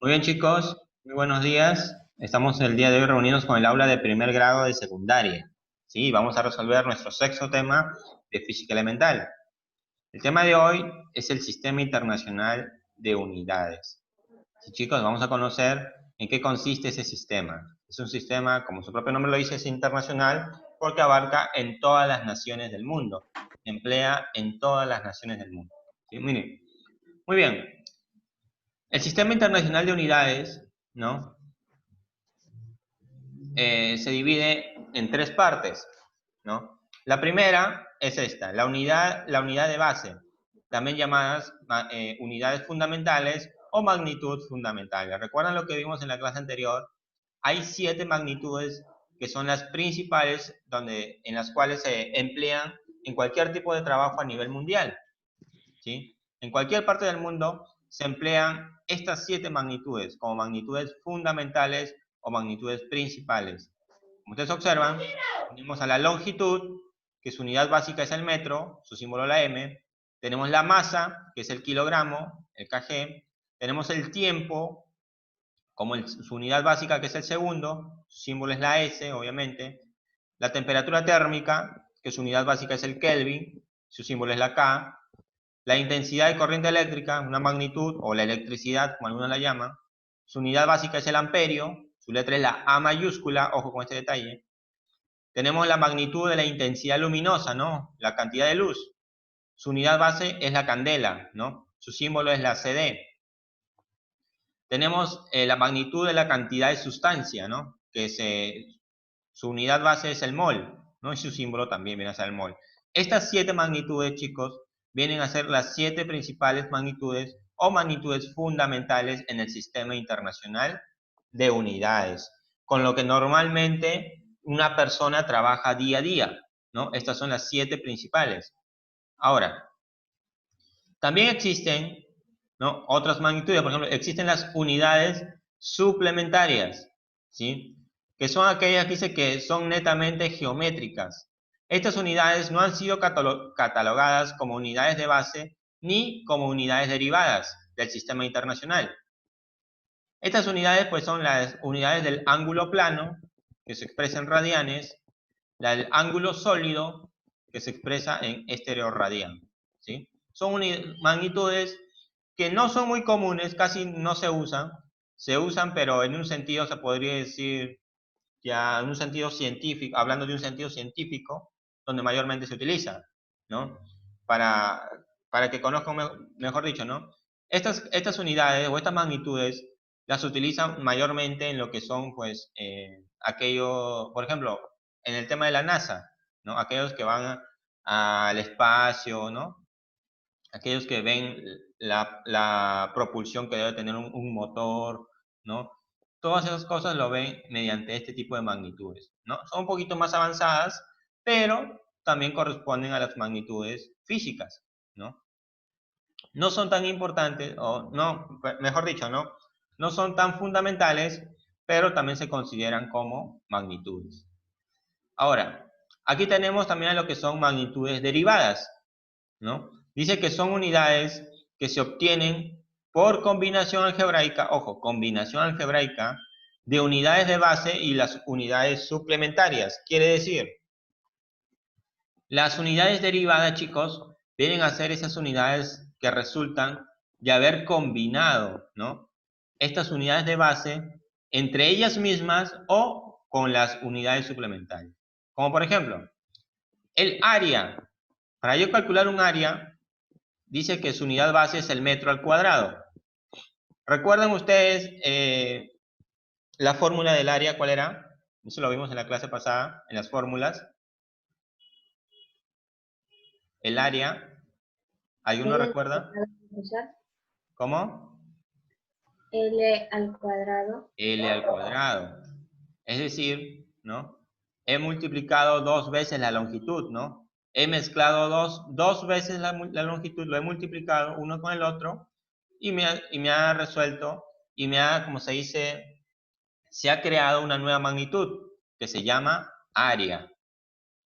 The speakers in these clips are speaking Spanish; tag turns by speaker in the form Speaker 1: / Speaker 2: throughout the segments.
Speaker 1: Muy bien, chicos, muy buenos días. Estamos el día de hoy reunidos con el aula de primer grado de secundaria. Sí, vamos a resolver nuestro sexto tema de física elemental. El tema de hoy es el Sistema Internacional de Unidades. Sí, chicos, vamos a conocer en qué consiste ese sistema. Es un sistema, como su propio nombre lo dice, es internacional porque abarca en todas las naciones del mundo. Emplea en todas las naciones del mundo. ¿Sí? Miren, muy bien. El Sistema Internacional de Unidades, ¿no? Se divide en tres partes, ¿no? La primera es esta, la unidad de base, también llamadas unidades fundamentales o magnitud fundamental. ¿Recuerdan lo que vimos en la clase anterior? Hay 7 magnitudes que son las principales en las cuales se emplean en cualquier tipo de trabajo a nivel mundial, ¿sí? En cualquier parte del mundo se emplean estas 7 magnitudes como magnitudes fundamentales o magnitudes principales. Como ustedes observan, tenemos a la longitud, que su unidad básica es el metro, su símbolo la M. Tenemos la masa, que es el kilogramo, el kg. Tenemos el tiempo, como su unidad básica, que es el segundo, su símbolo es la S, obviamente. La temperatura térmica, que su unidad básica es el Kelvin, su símbolo es la K. La intensidad de corriente eléctrica, una magnitud, o la electricidad, como algunos la llaman, su unidad básica es el amperio, su letra es la A mayúscula, ojo con este detalle. Tenemos la magnitud de la intensidad luminosa, ¿no? La cantidad de luz. Su unidad base es la candela, ¿no? Su símbolo es la CD. Tenemos la magnitud de la cantidad de sustancia, ¿no? Su unidad base es el mol, ¿no? Y su símbolo también viene a ser el mol. Estas 7 magnitudes, chicos, vienen a ser las 7 principales magnitudes o magnitudes fundamentales en el sistema internacional de unidades, con lo que normalmente una persona trabaja día a día, ¿no? Estas son las 7 principales. Ahora, también existen, ¿no?, otras magnitudes. Por ejemplo, existen las unidades suplementarias, ¿sí?, que son aquellas que dice que son netamente geométricas. Estas unidades no han sido catalogadas como unidades de base ni como unidades derivadas del sistema internacional. Estas unidades pues son las unidades del ángulo plano, que se expresa en radianes, la del ángulo sólido, que se expresa en estereoradian, ¿sí? Son magnitudes que no son muy comunes, casi no se usan, pero en un sentido se podría decir, ya en un sentido científico, hablando de un sentido científico, donde mayormente se utiliza, ¿no? Para, para que conozcan, mejor dicho, ¿no? Estas unidades o estas magnitudes las utilizan mayormente en lo que son, pues, aquellos, por ejemplo, en el tema de la NASA, ¿no? Aquellos que van al espacio, ¿no? Aquellos que ven la propulsión que debe tener un motor, ¿no? Todas esas cosas lo ven mediante este tipo de magnitudes, ¿no? Son un poquito más avanzadas, pero también corresponden a las magnitudes físicas, ¿no? No son tan importantes, o no, mejor dicho, ¿no? No son tan fundamentales, pero también se consideran como magnitudes. Ahora, aquí tenemos también lo que son magnitudes derivadas, ¿no? Dice que son unidades que se obtienen por combinación algebraica, ojo, combinación algebraica de unidades de base y las unidades suplementarias. Quiere decir, las unidades derivadas, chicos, vienen a ser esas unidades que resultan de haber combinado, ¿no?, estas unidades de base entre ellas mismas o con las unidades suplementarias. Como por ejemplo, el área. Para yo calcular un área, dice que su unidad base es el metro al cuadrado. ¿Recuerdan ustedes la fórmula del área cuál era? Eso lo vimos en la clase pasada, en las fórmulas. El área, ¿alguno
Speaker 2: L
Speaker 1: recuerda? ¿Cómo?
Speaker 2: al cuadrado.
Speaker 1: L al cuadrado. Es decir, ¿no?, he multiplicado 2 veces la longitud, ¿no? He mezclado dos veces la longitud, lo he multiplicado uno con el otro y me ha resuelto, como se dice, se ha creado una nueva magnitud que se llama área,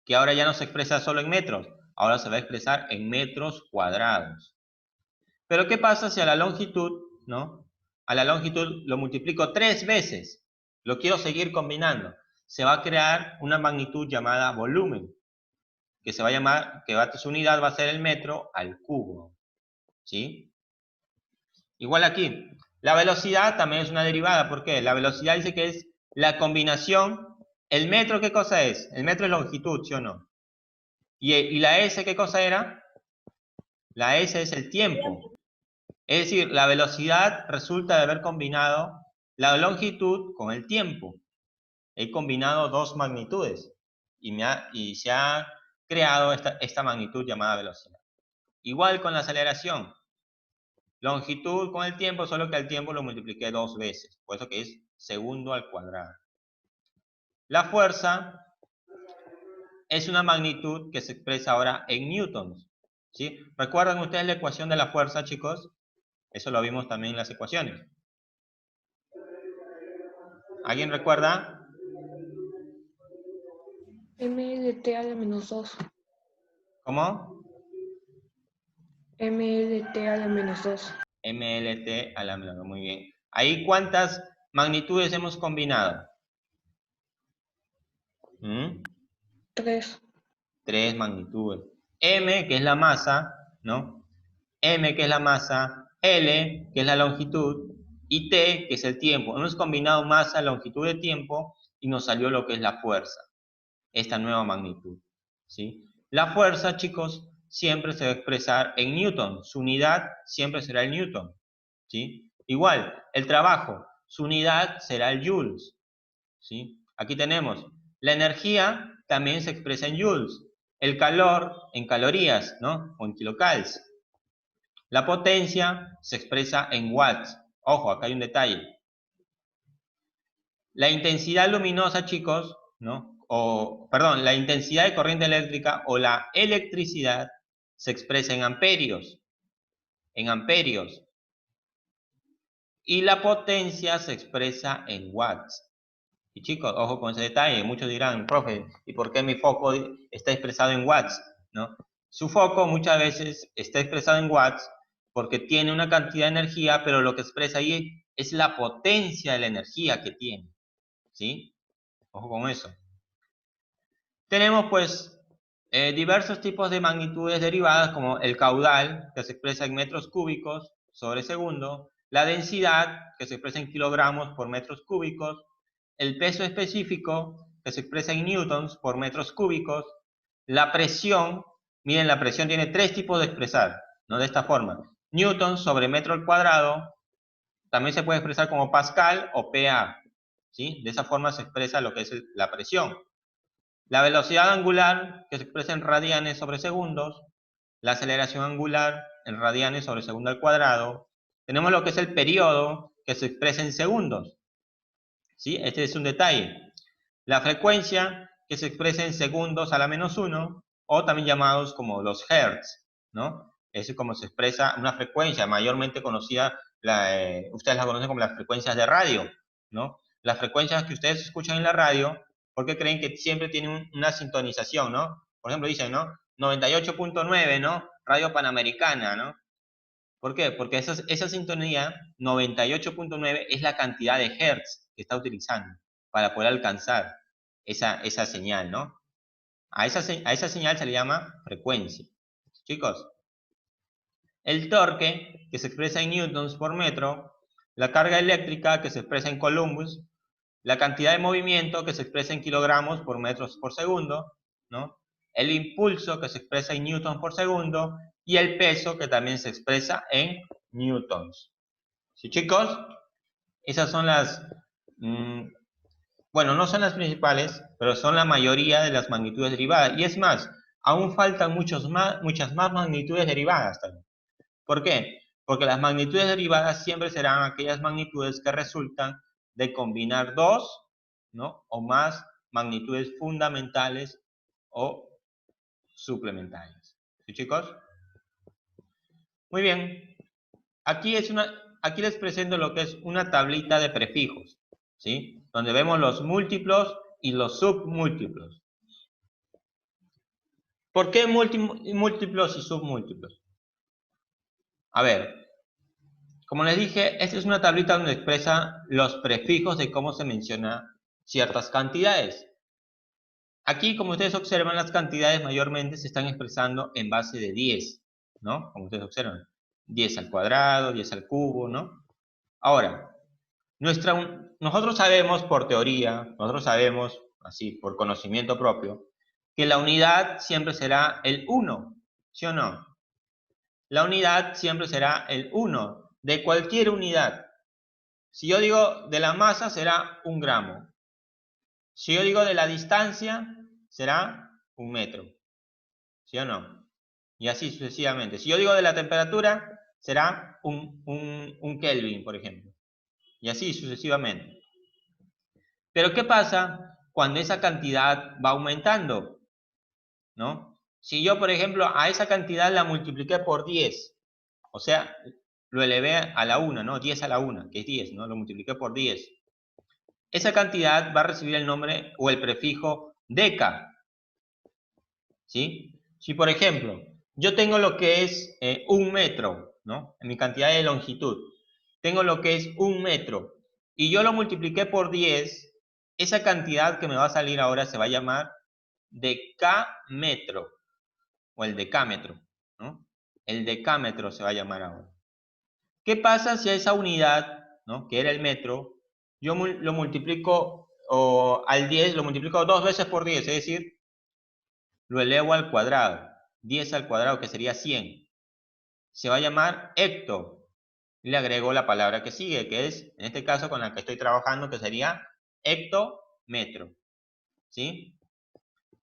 Speaker 1: que ahora ya no se expresa solo en metros, ahora se va a expresar en metros cuadrados. Pero ¿qué pasa si a la longitud, ¿no?, a la longitud lo multiplico 3 veces, lo quiero seguir combinando, se va a crear una magnitud llamada volumen, que se va a llamar, su unidad va a ser el metro al cubo, ¿sí? Igual aquí, la velocidad también es una derivada, ¿por qué? La velocidad dice que es la combinación, el metro, ¿qué cosa es? El metro es longitud, ¿sí o no? ¿Y la S qué cosa era? La S es el tiempo. Es decir, la velocidad resulta de haber combinado la longitud con el tiempo. He combinado dos magnitudes y se ha creado esta magnitud llamada velocidad. Igual con la aceleración. Longitud con el tiempo, solo que el tiempo lo multipliqué 2 veces. Por eso que es segundo al cuadrado. La fuerza es una magnitud que se expresa ahora en newtons, ¿sí? ¿Recuerdan ustedes la ecuación de la fuerza, chicos? Eso lo vimos también en las ecuaciones. ¿Alguien recuerda?
Speaker 3: MLT a la menos 2.
Speaker 1: ¿Cómo?
Speaker 3: MLT a la menos 2.
Speaker 1: MLT a la menos 2, muy bien. Ahí, ¿cuántas magnitudes hemos combinado?
Speaker 3: 3.
Speaker 1: 3 magnitudes. M, que es la masa, ¿no? M, que es la masa, L, que es la longitud, y T, que es el tiempo. Hemos combinado masa, longitud de tiempo, y nos salió lo que es la fuerza, esta nueva magnitud, ¿sí? La fuerza, chicos, siempre se va a expresar en newton. Su unidad siempre será el newton, ¿sí? Igual, el trabajo, su unidad será el joules, ¿sí? Aquí tenemos, la energía también se expresa en joules, el calor en calorías, ¿no? O en kilocals. La potencia se expresa en watts. Ojo, acá hay un detalle. La intensidad luminosa, chicos, ¿no? Perdón, la intensidad de corriente eléctrica o la electricidad se expresa en amperios. En amperios. Y la potencia se expresa en watts. Y chicos, ojo con ese detalle. Muchos dirán, profe, ¿y por qué mi foco está expresado en watts? ¿No? Su foco muchas veces está expresado en watts porque tiene una cantidad de energía, pero lo que expresa ahí es la potencia de la energía que tiene. ¿Sí? Ojo con eso. Tenemos pues diversos tipos de magnitudes derivadas como el caudal, que se expresa en metros cúbicos sobre segundo, la densidad, que se expresa en kilogramos por metros cúbicos, el peso específico, que se expresa en newtons por metros cúbicos, la presión, miren, la presión tiene 3 tipos de expresar, ¿no? De esta forma, newtons sobre metro al cuadrado, también se puede expresar como pascal o PA, ¿sí? De esa forma se expresa lo que es la presión. La velocidad angular, que se expresa en radianes sobre segundos, la aceleración angular en radianes sobre segundo al cuadrado. Tenemos lo que es el periodo, que se expresa en segundos, ¿sí? Este es un detalle. La frecuencia, que se expresa en segundos a la menos 1, o también llamados como los hertz, ¿no? Es como se expresa una frecuencia mayormente conocida, ustedes la conocen como las frecuencias de radio, ¿no? Las frecuencias que ustedes escuchan en la radio, porque creen que siempre tienen una sintonización, ¿no? Por ejemplo, dicen, ¿no? 98.9, ¿no? Radio Panamericana, ¿no? ¿Por qué? Porque esa sintonía, 98.9, es la cantidad de hertz que está utilizando para poder alcanzar esa señal, ¿no? A esa señal se le llama frecuencia. Chicos, el torque, que se expresa en newtons por metro, la carga eléctrica, que se expresa en coulombs, la cantidad de movimiento, que se expresa en kilogramos por metros por segundo, ¿no? El impulso, que se expresa en newtons por segundo, y el peso, que también se expresa en newtons. ¿Sí, chicos? Esas son las... bueno, no son las principales, pero son la mayoría de las magnitudes derivadas. Y es más, aún faltan muchas más magnitudes derivadas también. ¿Por qué? Porque las magnitudes derivadas siempre serán aquellas magnitudes que resultan de combinar dos, ¿no? O más magnitudes fundamentales o suplementarias. ¿Sí, chicos? Muy bien. Aquí les presento lo que es una tablita de prefijos, ¿sí? Donde vemos los múltiplos y los submúltiplos. ¿Por qué múltiplos y submúltiplos? A ver, Como les dije, esta es una tablita donde expresa los prefijos de cómo se menciona ciertas cantidades. Aquí, como ustedes observan, las cantidades mayormente se están expresando en base de 10, ¿no? Como ustedes observan. 10 al cuadrado, 10 al cubo, ¿no? Ahora, nosotros sabemos por teoría, nosotros sabemos, así, por conocimiento propio, que la unidad siempre será el 1, ¿sí o no? La unidad siempre será el 1 de cualquier unidad. Si yo digo de la masa, será 1 gramo. Si yo digo de la distancia, será 1 metro. ¿Sí o no? Y así sucesivamente. Si yo digo de la temperatura, será un Kelvin, por ejemplo. Y así sucesivamente. Pero ¿qué pasa cuando esa cantidad va aumentando? ¿No? Si yo, por ejemplo, a esa cantidad la multipliqué por 10, o sea, lo elevé a la 1, ¿no? 10 a la 1, que es 10, ¿no? Lo multipliqué por 10. Esa cantidad va a recibir el nombre o el prefijo deca, ¿sí? Si, por ejemplo, yo tengo lo que es 1 metro, ¿no? En mi cantidad de longitud. Tengo lo que es 1 metro. Y yo lo multipliqué por 10, esa cantidad que me va a salir ahora se va a llamar decámetro. O el decámetro, ¿no? El decámetro se va a llamar ahora. ¿Qué pasa si a esa unidad, ¿no? Que era el metro, yo lo multiplico al 10, lo multiplico 2 veces por 10, es decir, lo elevo al cuadrado. 10 al cuadrado, que sería 100. Se va a llamar hecto. Y le agrego la palabra que sigue, que es, en este caso, con la que estoy trabajando, que sería hectómetro. ¿Sí?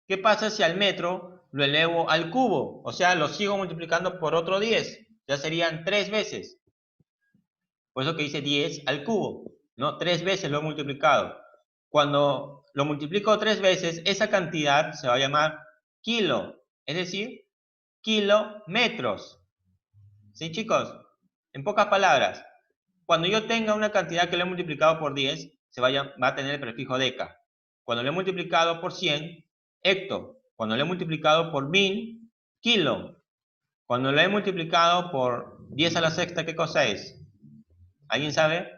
Speaker 1: ¿Qué pasa si al metro lo elevo al cubo? O sea, lo sigo multiplicando por otro 10. Ya serían 3 veces. Por eso que dice 10 al cubo. ¿No? 3 veces lo he multiplicado. Cuando lo multiplico 3 veces, esa cantidad se va a llamar kilo. Es decir, kilómetros. ¿Sí, chicos? En pocas palabras, cuando yo tenga una cantidad que lo he multiplicado por 10, va a tener el prefijo deca. Cuando lo he multiplicado por 100, hecto. Cuando lo he multiplicado por 1000, kilo. Cuando lo he multiplicado por 10 a la sexta, ¿qué cosa es? ¿Alguien sabe?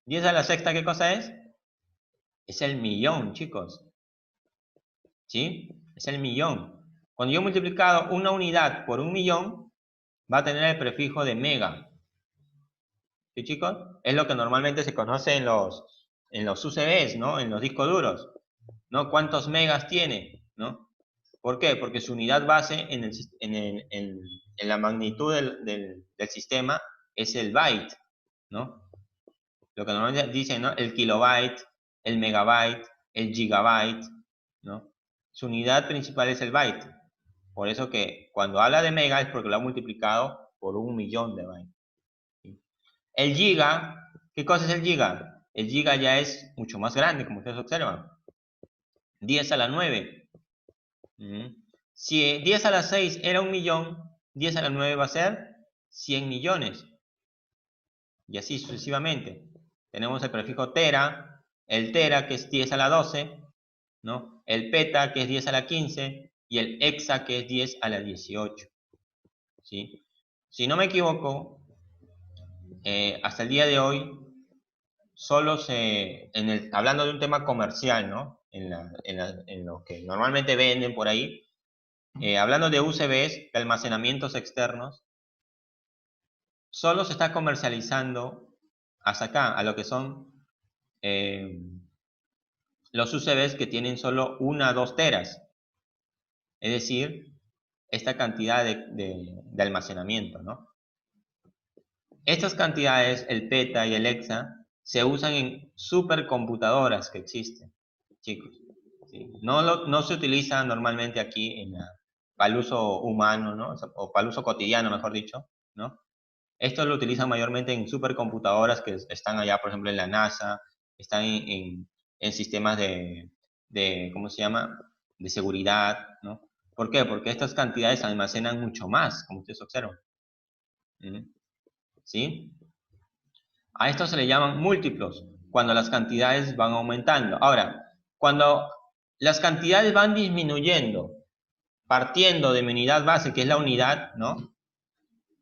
Speaker 1: 10 a la sexta, ¿qué cosa es? Es el millón, chicos. ¿Sí? Es el millón. Cuando yo he multiplicado una unidad por 1 millón, va a tener el prefijo de mega. ¿Sí, chicos? Es lo que normalmente se conoce en los UCBs, ¿no? En los discos duros, ¿no? ¿Cuántos megas tiene? ¿No? ¿Por qué? Porque su unidad base en la magnitud del sistema es el byte, ¿no? Lo que normalmente dicen, ¿no? El kilobyte, el megabyte, el gigabyte, ¿no? Su unidad principal es el byte. Por eso que cuando habla de mega es porque lo ha multiplicado por 1 millón de bytes. El giga, ¿qué cosa es el giga? El giga ya es mucho más grande, como ustedes observan. 10 a la 9. Si 10 a la 6 era 1 millón, 10 a la 9 va a ser 100 millones. Y así sucesivamente. Tenemos el prefijo tera, el tera que es 10 a la 12, ¿no? El peta que es 10 a la 15 y el hexa que es 10 a la 18. ¿Sí? Si no me equivoco, hasta el día de hoy, solo hablando de un tema comercial, ¿no? En lo que normalmente venden por ahí, hablando de UCBs, de almacenamientos externos, solo se está comercializando hasta acá, a lo que son los UCBs que tienen solo 1 a 2 teras. Es decir, esta cantidad de almacenamiento, ¿no? Estas cantidades, el peta y el hexa, se usan en supercomputadoras que existen, chicos. ¿Sí? No se utiliza normalmente aquí para el uso humano, ¿no? O para el uso cotidiano, mejor dicho, ¿no? Esto lo utilizan mayormente en supercomputadoras que están allá, por ejemplo, en la NASA, están en sistemas ¿cómo se llama? De seguridad, ¿no? ¿Por qué? Porque estas cantidades almacenan mucho más, como ustedes observan. ¿Sí? A esto se le llaman múltiplos, cuando las cantidades van aumentando. Ahora, cuando las cantidades van disminuyendo, partiendo de mi unidad base, que es la unidad, ¿no?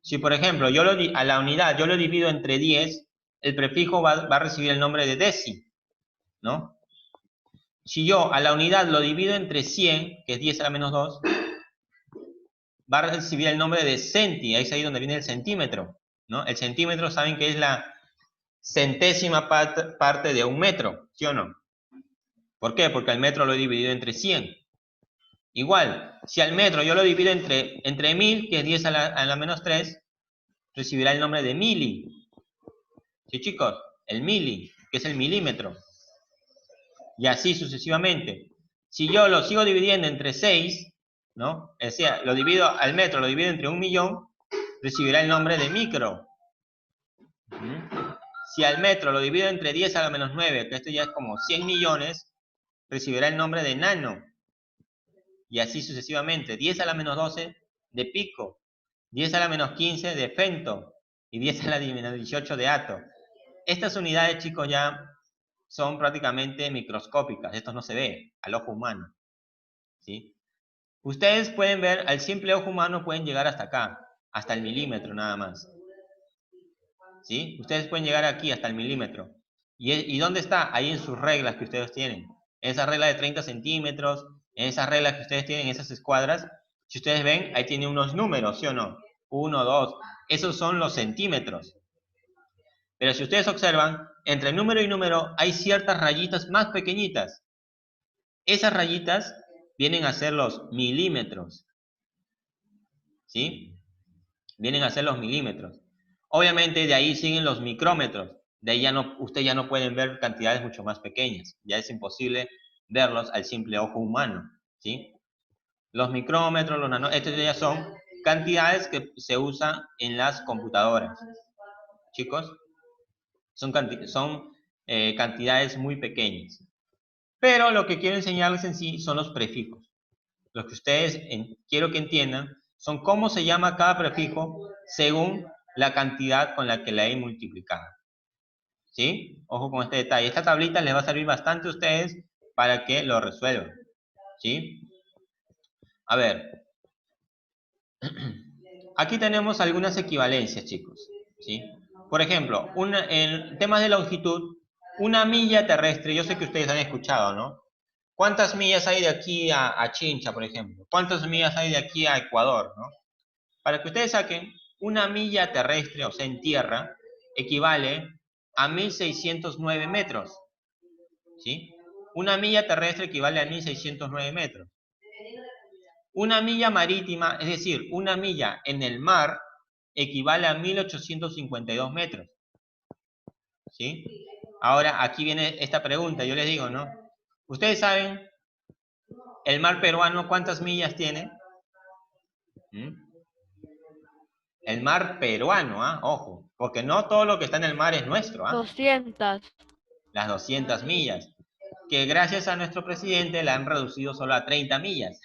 Speaker 1: Si, por ejemplo, a la unidad yo lo divido entre 10, el prefijo va a recibir el nombre de deci, ¿no? Si yo a la unidad lo divido entre 100, que es 10 a la menos 2, va a recibir el nombre de centi, ahí es ahí donde viene el centímetro, ¿no? El centímetro saben que es la centésima parte de un metro, ¿sí o no? ¿Por qué? Porque al metro lo he dividido entre 100. Igual, si al metro yo lo divido entre 1000, que es 10 a la menos 3, recibirá el nombre de mili. ¿Sí, chicos? El mili, que es el milímetro. Y así sucesivamente. Si yo lo sigo dividiendo entre 6, ¿no? O sea, lo divido al metro, lo divido entre 1.000.000, recibirá el nombre de micro. Si al metro lo divido entre 10 a la menos 9, que esto ya es como 100 millones, recibirá el nombre de nano. Y así sucesivamente. 10 a la menos 12 de pico, 10 a la menos 15 de femto y 10 a la menos 18 de ato. Estas unidades, chicos, ya son prácticamente microscópicas. Esto no se ve al ojo humano, ¿sí? Ustedes pueden ver, al simple ojo humano pueden llegar hasta acá, hasta el milímetro nada más. ¿Sí? Ustedes pueden llegar aquí hasta el milímetro. ¿Y dónde está? Ahí en sus reglas que ustedes tienen. Esa regla de 30 centímetros, en esas reglas que ustedes tienen, esas escuadras, si ustedes ven, ahí tiene unos números, ¿sí o no? 1, 2, esos son los centímetros. Pero si ustedes observan, entre número y número hay ciertas rayitas más pequeñitas. Esas rayitas vienen a ser los milímetros. ¿Sí? Vienen a ser los milímetros. Obviamente de ahí siguen los micrómetros. De ahí ustedes ya no pueden ver cantidades mucho más pequeñas. Ya es imposible verlos al simple ojo humano. ¿Sí? Los micrómetros, los estos ya son cantidades que se usan en las computadoras. Chicos, son cantidades muy pequeñas. Pero lo que quiero enseñarles en sí son los prefijos. Lo que ustedes quiero que entiendan son cómo se llama cada prefijo según la cantidad con la que la he multiplicado. ¿Sí? Ojo con este detalle. Esta tablita les va a servir bastante a ustedes para que lo resuelvan. ¿Sí? A ver. Aquí tenemos algunas equivalencias, chicos. ¿Sí? Por ejemplo, en temas de longitud, una milla terrestre, yo sé que ustedes han escuchado, ¿no? ¿Cuántas millas hay de aquí a Chincha, por ejemplo? ¿Cuántas millas hay de aquí a Ecuador, no? Para que ustedes saquen, una milla terrestre, o sea, en tierra, equivale a 1609 metros. ¿Sí? Una milla terrestre equivale a 1609 metros. Una milla marítima, es decir, una milla en el mar, equivale a 1852 metros. ¿Sí? Ahora, aquí viene esta pregunta, yo les digo, ¿no? ¿Ustedes saben el mar peruano cuántas millas tiene? El mar peruano, ¿ah? Ojo, porque no todo lo que está en el mar es nuestro, ¿ah?
Speaker 3: 200.
Speaker 1: Las 200 millas, que gracias a nuestro presidente la han reducido solo a 30 millas.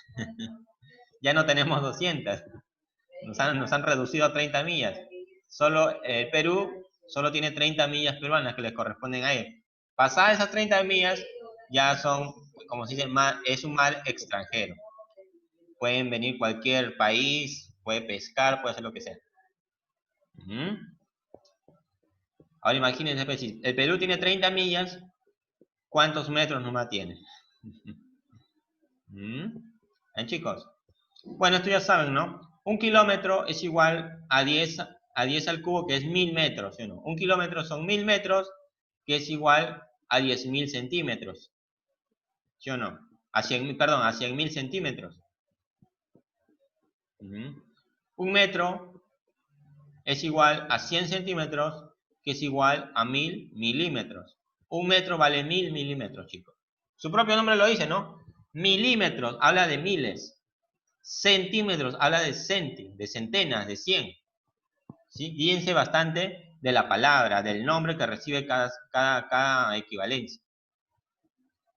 Speaker 1: Ya no tenemos 200, nos han reducido a 30 millas. Solo Perú solo tiene 30 millas peruanas que les corresponden a él. Pasadas esas 30 millas, ya son, como se dice, es un mar extranjero. Pueden venir cualquier país, puede pescar, puede hacer lo que sea. Ahora imagínense, pues, si el Perú tiene 30 millas, ¿cuántos metros nomás tiene? ¿Ven, chicos? Bueno, esto ya saben, ¿no? Un kilómetro es igual a 10 al cubo, que es 1000 metros, ¿sí o no? Un kilómetro son 1000 metros, que es igual a 10.000 centímetros. ¿Sí o no? A 100.000 centímetros. Un metro es igual a 100 centímetros, que es igual a 1000 milímetros. Un metro vale 1000 milímetros, chicos. Su propio nombre lo dice, ¿no? Milímetros habla de miles. Centímetros habla de de centenas, de 100. ¿Sí? Guíense bastante de la palabra, del nombre que recibe cada equivalencia.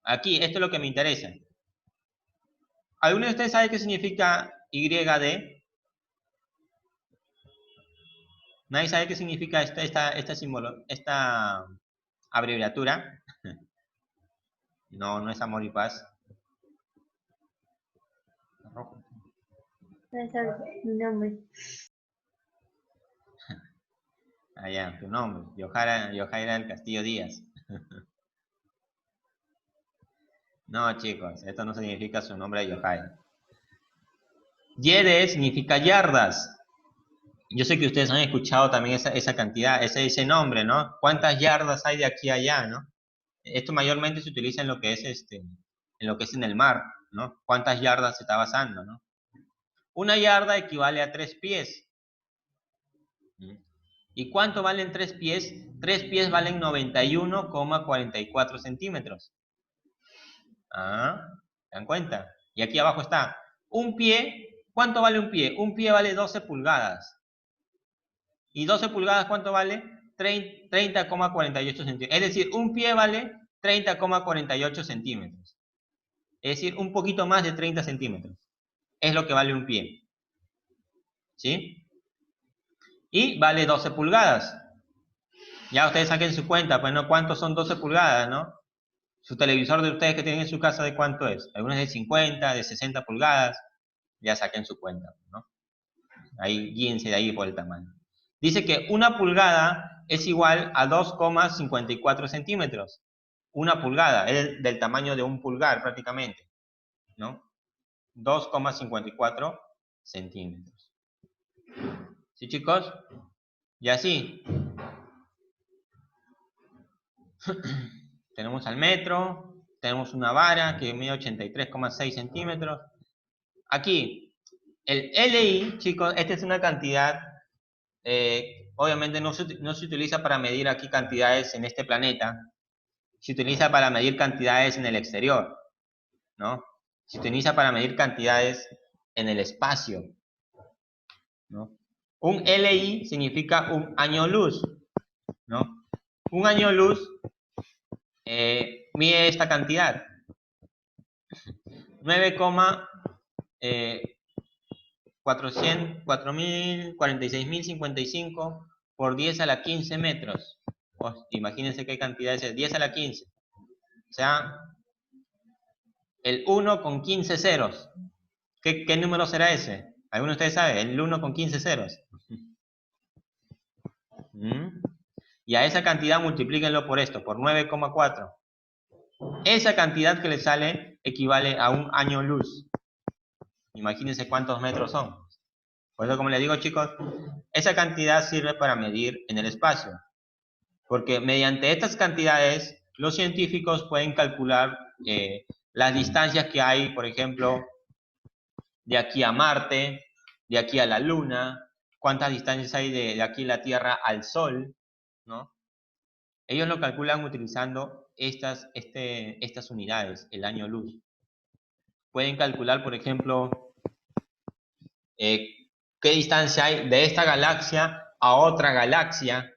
Speaker 1: Aquí, esto es lo que me interesa. ¿Alguno de ustedes sabe qué significa YD? ¿Nadie sabe qué significa esta abreviatura? No, no es amor y paz.
Speaker 2: Profesor, mi nombre.
Speaker 1: Ah, ya, tu nombre. Yojaira del Castillo Díaz. No, chicos, esto no significa su nombre de Yojaira. Yede significa yardas. Yo sé que ustedes han escuchado también esa cantidad, ese nombre, ¿no? ¿Cuántas yardas hay de aquí a allá, no? Esto mayormente se utiliza en lo que es en el mar, ¿no? ¿Cuántas yardas se está basando, no? Una yarda equivale a 3 pies. ¿Y cuánto valen 3 pies? 3 pies valen 91,44 centímetros. Ah, ¿se dan cuenta? Y aquí abajo está. Un pie, ¿cuánto vale un pie? Un pie vale 12 pulgadas. ¿Y 12 pulgadas cuánto vale? 30,48 centímetros. Es decir, un pie vale 30,48 centímetros. Es decir, un poquito más de 30 centímetros. Es lo que vale un pie. ¿Sí? Y vale 12 pulgadas. Ya ustedes saquen su cuenta, pues no, ¿cuántos son 12 pulgadas, no? Su televisor de ustedes que tienen en su casa, ¿de cuánto es? Algunos de 50, de 60 pulgadas. Ya saquen su cuenta, ¿no? Ahí, guíense de ahí por el tamaño. Dice que una pulgada es igual a 2,54 centímetros. Una pulgada, es del tamaño de un pulgar prácticamente, ¿no? 2,54 centímetros. ¿Sí, chicos? Y así. Tenemos al metro, tenemos una vara que mide 83,6 centímetros. Aquí, el LI, chicos, esta es una cantidad, obviamente no se utiliza para medir aquí cantidades en este planeta, se utiliza para medir cantidades en el exterior, ¿no? Se utiliza para medir cantidades en el espacio, ¿no? Un LI significa un año luz, ¿no? Un año luz mide esta cantidad, 4.046.055 por 10 a la 15 metros. Oh, imagínense qué cantidad es 10 a la 15. O sea, el 1 con 15 ceros. ¿Qué número será ese? ¿Alguno de ustedes sabe? El 1 con 15 ceros. Y a esa cantidad multiplíquenlo por esto, por 9,4. Esa cantidad que le sale equivale a un año luz. Imagínense cuántos metros son. Por eso, como les digo, chicos, esa cantidad sirve para medir en el espacio. Porque mediante estas cantidades, los científicos pueden calcular las distancias que hay, por ejemplo, de aquí a Marte, de aquí a la Luna, cuántas distancias hay de aquí a la Tierra al Sol, ¿no? Ellos lo calculan utilizando estas unidades, el año luz. Pueden calcular, por ejemplo, qué distancia hay de esta galaxia a otra galaxia.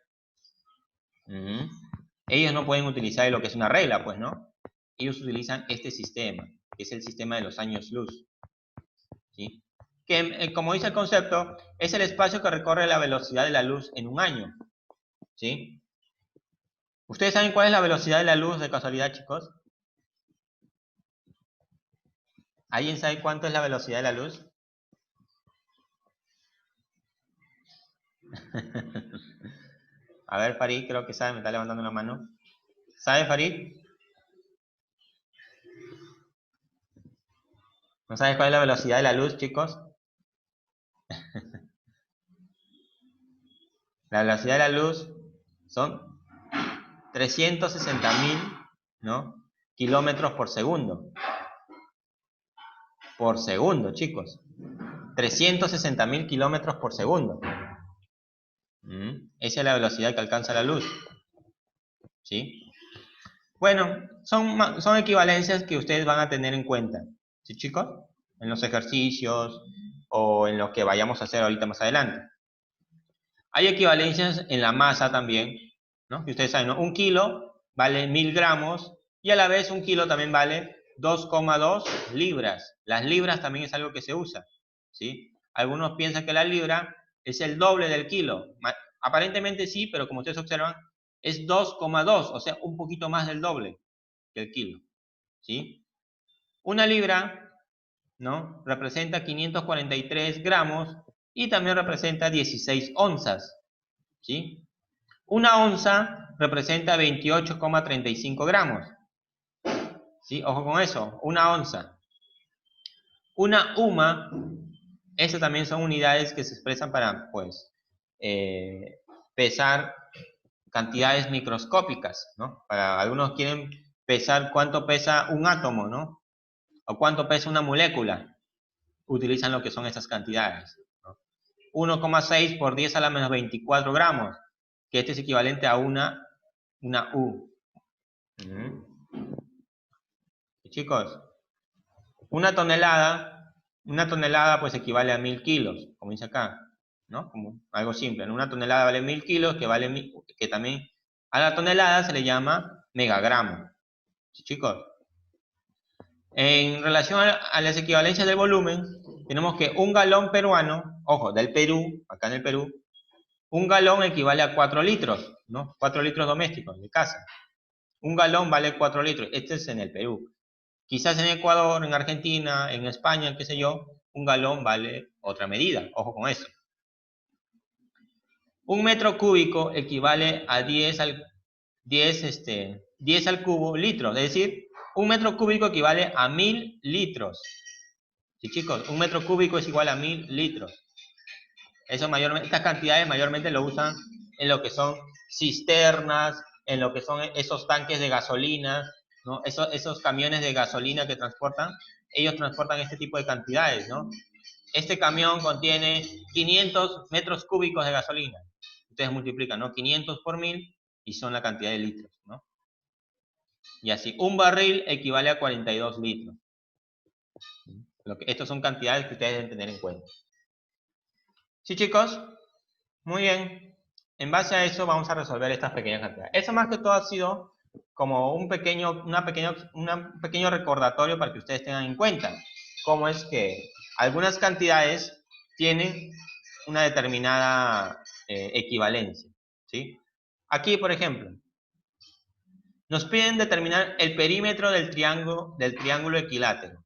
Speaker 1: Ellos no pueden utilizar lo que es una regla, pues, ¿no? Ellos utilizan este sistema, que es el sistema de los años luz. ¿Sí? Que, como dice el concepto, es el espacio que recorre la velocidad de la luz en un año. ¿Sí? ¿Ustedes saben cuál es la velocidad de la luz de casualidad, chicos? ¿Alguien sabe cuánto es la velocidad de la luz? A ver, Farid, creo que sabe, me está levantando la mano. ¿Sabe, Farid? ¿No sabes cuál es la velocidad de la luz, chicos? La velocidad de la luz son 360.000, ¿no? kilómetros por segundo. Por segundo, chicos. 360.000 kilómetros por segundo. Esa es la velocidad que alcanza la luz. ¿Sí? Bueno, son equivalencias que ustedes van a tener en cuenta. ¿Sí, chicos? En los ejercicios o en lo que vayamos a hacer ahorita más adelante. Hay equivalencias en la masa también, ¿no? Que ustedes saben, ¿no? Un kilo vale 1000 gramos y a la vez un kilo también vale 2,2 libras. Las libras también es algo que se usa, ¿sí? Algunos piensan que la libra es el doble del kilo. Aparentemente sí, pero como ustedes observan, es 2,2, o sea, un poquito más del doble que el kilo, ¿sí? Una libra ¿no? Representa 543 gramos y también representa 16 onzas, ¿sí? Una onza representa 28,35 gramos, ¿sí? Ojo con eso, una onza. Una UMA, esas también son unidades que se expresan para, pues, pesar cantidades microscópicas, ¿no? Para algunos quieren pesar cuánto pesa un átomo, ¿no? O cuánto pesa una molécula. Utilizan lo que son esas cantidades, ¿no? 1,6 por 10 a la menos 24 gramos, que este es equivalente a una U. Chicos, una tonelada pues equivale a 1000 kilos, como dice acá, ¿no? Como algo simple, ¿no? Una tonelada vale 1000 kilos, que también a la tonelada se le llama megagramo. ¿Sí, chicos? En relación a las equivalencias del volumen, tenemos que un galón peruano, ojo, del Perú, acá en el Perú, un galón equivale a 4 litros, ¿no? 4 litros domésticos de casa. Un galón vale 4 litros. Este es en el Perú. Quizás en Ecuador, en Argentina, en España, qué sé yo, un galón vale otra medida. Ojo con eso. Un metro cúbico equivale a 10 al cubo litros. Es decir, un metro cúbico equivale a 1000 litros. Sí, chicos, un metro cúbico es igual a 1000 litros. Estas cantidades mayormente lo usan en lo que son cisternas, en lo que son esos tanques de gasolina, ¿no? Esos camiones de gasolina que transportan, ellos transportan este tipo de cantidades, ¿no? Este camión contiene 500 metros cúbicos de gasolina. Ustedes multiplican, ¿no? 500 por 1000 y son la cantidad de litros, ¿no? Y así, un barril equivale a 42 litros. Estas son cantidades que ustedes deben tener en cuenta. ¿Sí, chicos? Muy bien. En base a eso vamos a resolver estas pequeñas cantidades. Eso más que todo ha sido como un pequeño recordatorio para que ustedes tengan en cuenta cómo es que algunas cantidades tienen una determinada equivalencia, ¿sí? Aquí, por ejemplo, nos piden determinar el perímetro del triángulo equilátero.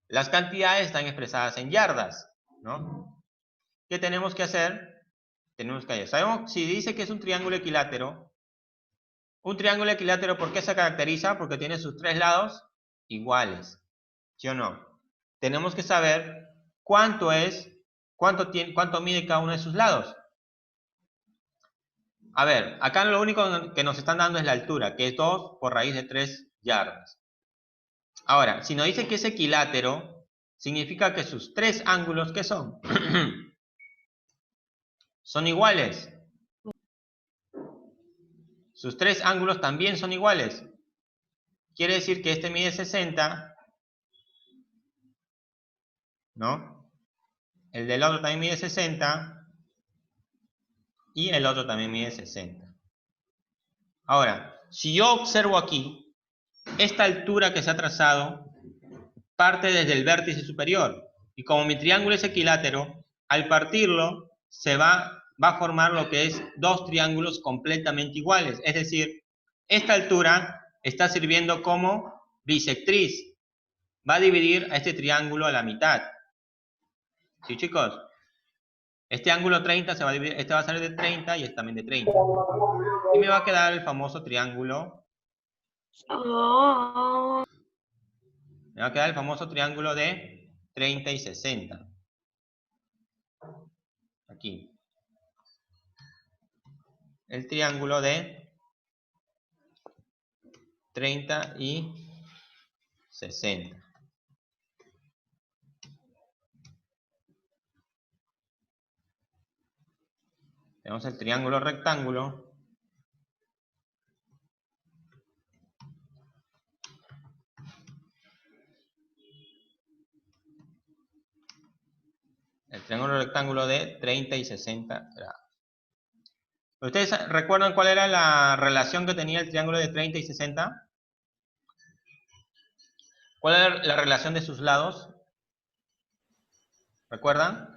Speaker 1: Las cantidades están expresadas en yardas, ¿no? ¿Qué tenemos que hacer? Sabemos, si dice que es un triángulo equilátero, ¿por qué se caracteriza? Porque tiene sus tres lados iguales, ¿sí o no? Tenemos que saber cuánto mide cada uno de sus lados. A ver, acá lo único que nos están dando es la altura, que es 2 por raíz de 3 yardas. Ahora, si nos dice que es equilátero, significa que sus tres ángulos, ¿qué son? Son iguales. Sus tres ángulos también son iguales. Quiere decir que este mide 60, ¿no? El del otro también mide 60 y el otro también mide 60. Ahora, si yo observo aquí, esta altura que se ha trazado parte desde el vértice superior. Y como mi triángulo es equilátero, al partirlo va a formar lo que es dos triángulos completamente iguales. Es decir, esta altura está sirviendo como bisectriz. Va a dividir a este triángulo a la mitad. ¿Sí, chicos? Este ángulo 30 se va a dividir, este va a salir de 30 y este también de 30. Y me va a quedar el famoso triángulo. Me va a quedar el famoso triángulo de 30 y 60. Aquí. El triángulo de 30 y 60. Tenemos el triángulo rectángulo. El triángulo rectángulo de 30 y 60 grados. ¿Ustedes recuerdan cuál era la relación que tenía el triángulo de 30 y 60? ¿Cuál era la relación de sus lados? ¿Recuerdan?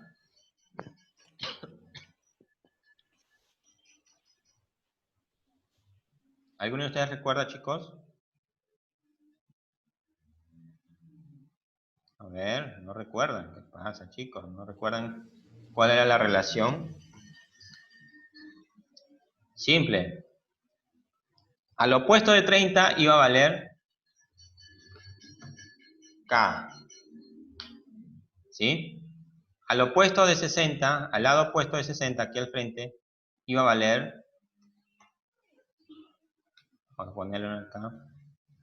Speaker 1: ¿Alguno de ustedes recuerda, chicos? ver, no recuerdan. ¿Qué pasa, chicos? ¿No recuerdan cuál era la relación? Simple. Al opuesto de 30 iba a valer K. ¿Sí? Al opuesto de 60, al lado opuesto de 60, aquí al frente, iba a valer, vamos a ponerlo acá,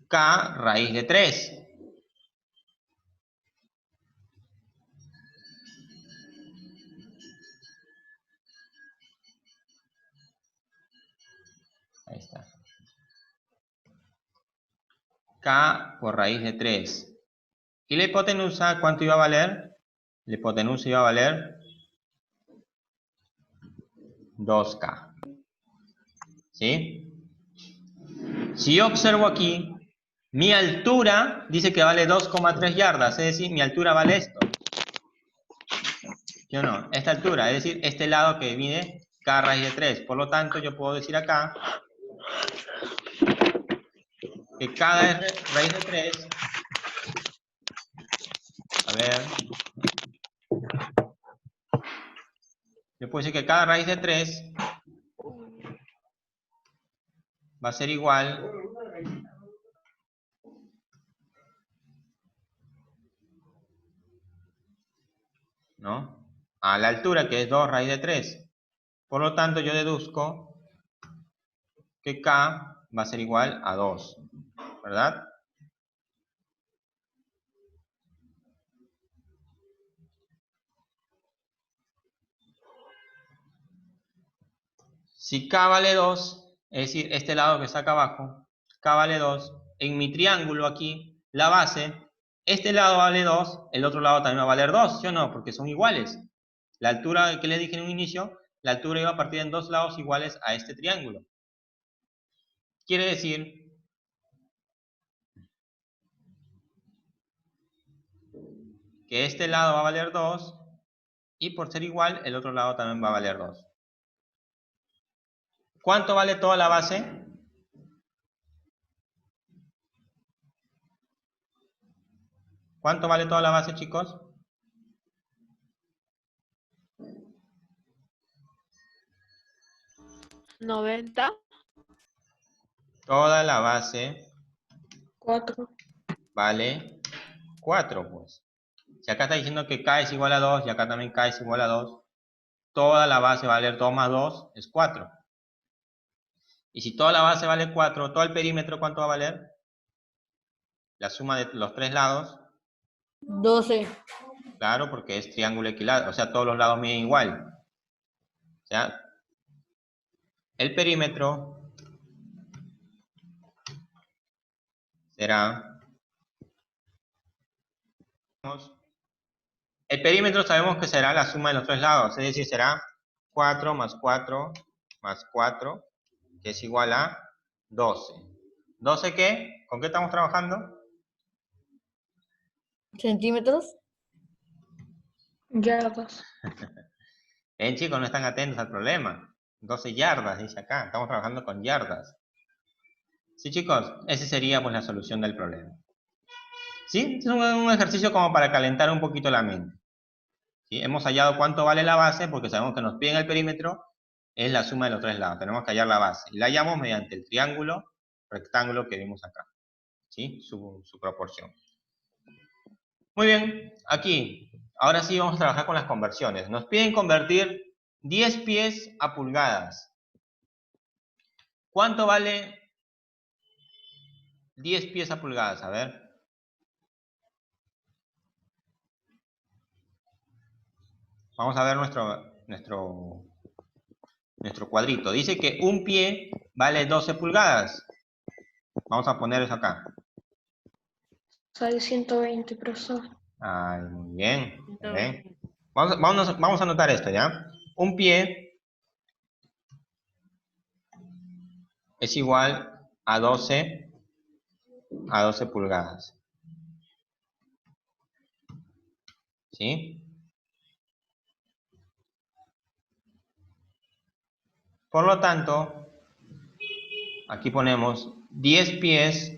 Speaker 1: K raíz de 3. Ahí está. K por raíz de 3. ¿Y la hipotenusa cuánto iba a valer? La hipotenusa iba a valer 2K. ¿Sí? Si yo observo aquí, mi altura dice que vale 2,3 yardas, es decir, mi altura vale esto. ¿Sí o no? Esta altura, es decir, este lado que viene K raíz de 3. Por lo tanto, yo puedo decir acá que K raíz de 3, a ver, yo puedo decir que cada raíz de 3 va a ser igual ¿no? A la altura que es 2 raíz de 3. Por lo tanto, yo deduzco que K va a ser igual a 2, ¿verdad? Si K vale 2, es decir, este lado que está acá abajo, K vale 2, en mi triángulo aquí, la base, este lado vale 2, el otro lado también va a valer 2, ¿sí o no? Porque son iguales. La altura que les dije en un inicio, la altura iba a partir en dos lados iguales a este triángulo. Quiere decir que este lado va a valer 2 y por ser igual, el otro lado también va a valer 2. ¿Cuánto vale toda la base? ¿Cuánto vale toda la base, chicos?
Speaker 4: ¿90?
Speaker 1: Toda la base
Speaker 3: 4.
Speaker 1: vale 4, pues. Si acá está diciendo que K es igual a 2 y acá también K es igual a 2, toda la base va a valer 2 más 2 es 4. Y si toda la base vale 4, todo el perímetro, ¿cuánto va a valer? La suma de los tres lados.
Speaker 4: 12.
Speaker 1: Claro, porque es triángulo equilátero, o sea, todos los lados miden igual. O sea, el perímetro será... El perímetro sabemos que será la suma de los tres lados, es decir, será 4 más 4 más 4, que es igual a 12. ¿12 qué? ¿Con qué estamos trabajando?
Speaker 4: ¿Centímetros?
Speaker 3: Yardas.
Speaker 1: Chicos, no están atentos al problema. 12 yardas, dice acá. Estamos trabajando con yardas. Sí, chicos, esa sería pues la solución del problema. ¿Sí? Es un ejercicio como para calentar un poquito la mente. ¿Sí? Hemos hallado cuánto vale la base porque sabemos que nos piden el perímetro, es la suma de los tres lados. Tenemos que hallar la base. Y la hallamos mediante el triángulo, rectángulo que vimos acá. ¿Sí? Su proporción. Muy bien, aquí. Ahora sí vamos a trabajar con las conversiones. Nos piden convertir 10 pies a pulgadas. ¿Cuánto vale 10 pies a pulgadas? A ver. Vamos a ver nuestro cuadrito. Dice que un pie vale 12 pulgadas. Vamos a poner eso acá.
Speaker 3: Sale 120, profesor.
Speaker 1: Ay, muy bien. ¿Eh? Vamos a anotar esto, ¿ya? Un pie es igual a 12 pulgadas. ¿Sí? Por lo tanto, aquí ponemos 10 pies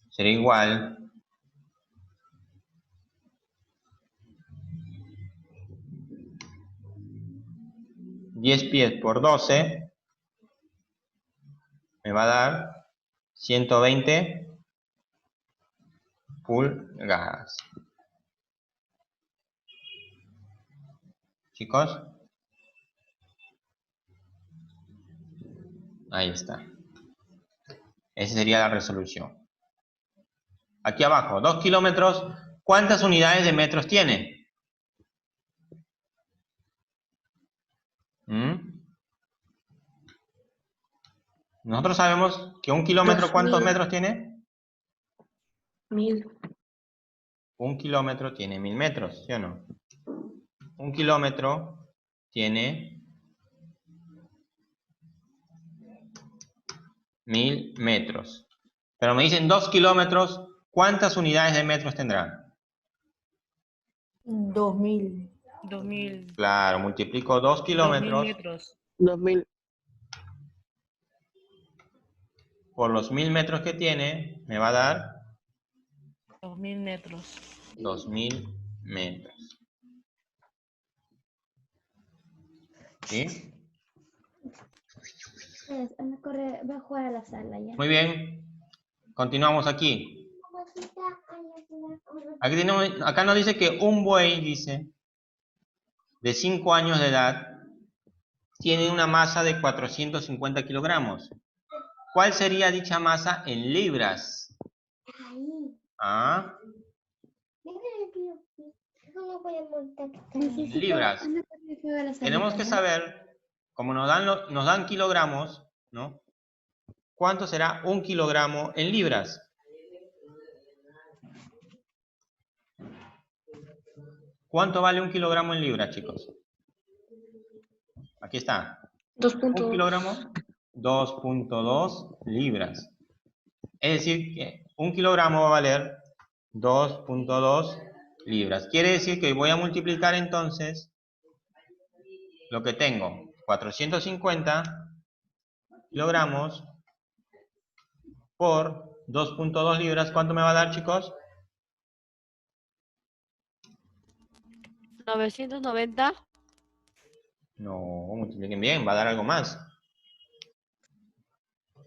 Speaker 1: será igual 10 pies por 12 me va a dar 120 pulgadas. Chicos, ahí está. Esa sería la resolución. Aquí abajo, 2 kilómetros, ¿cuántas unidades de metros tiene? Nosotros sabemos que un kilómetro, ¿cuántos
Speaker 3: 2000.
Speaker 1: metros tiene?
Speaker 3: 1000.
Speaker 1: Un kilómetro tiene 1000 metros, ¿sí o no? Un kilómetro tiene 1000 metros. Pero me dicen 2 kilómetros, ¿cuántas unidades de metros tendrá?
Speaker 4: 2000.
Speaker 5: 2000.
Speaker 1: Claro, multiplico 2
Speaker 5: 2000
Speaker 1: kilómetros
Speaker 5: metros.
Speaker 6: 2000.
Speaker 1: por los 1000 metros que tiene, me va a dar
Speaker 5: 2000 metros.
Speaker 1: 2000 metros. ¿Sí?
Speaker 2: Anda, corre, va a jugar a la sala ya.
Speaker 1: Muy bien. Continuamos aquí. Aquí tenemos, acá nos dice que un buey, dice, de 5 años de edad, tiene una masa de 450 kilogramos. ¿Cuál sería dicha masa en libras? ¿Ah? Libras. Tenemos que saber, como nos dan kilogramos, ¿no? ¿Cuánto será un kilogramo en libras? ¿Cuánto vale un kilogramo en libras, chicos? Aquí está.
Speaker 3: 2.2.
Speaker 1: Un kilogramo, 2.2 libras. Es decir, que un kilogramo va a valer 2.2 libras. Quiere decir que voy a multiplicar entonces lo que tengo, 450 kilogramos por 2.2 libras. ¿Cuánto me va a dar, chicos?
Speaker 4: 990.
Speaker 1: No, multipliquen bien, va a dar algo más.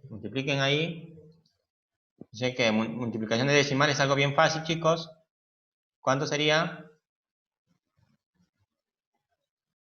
Speaker 1: Multipliquen ahí. Sé que multiplicación de decimales es algo bien fácil, chicos. ¿Cuánto sería?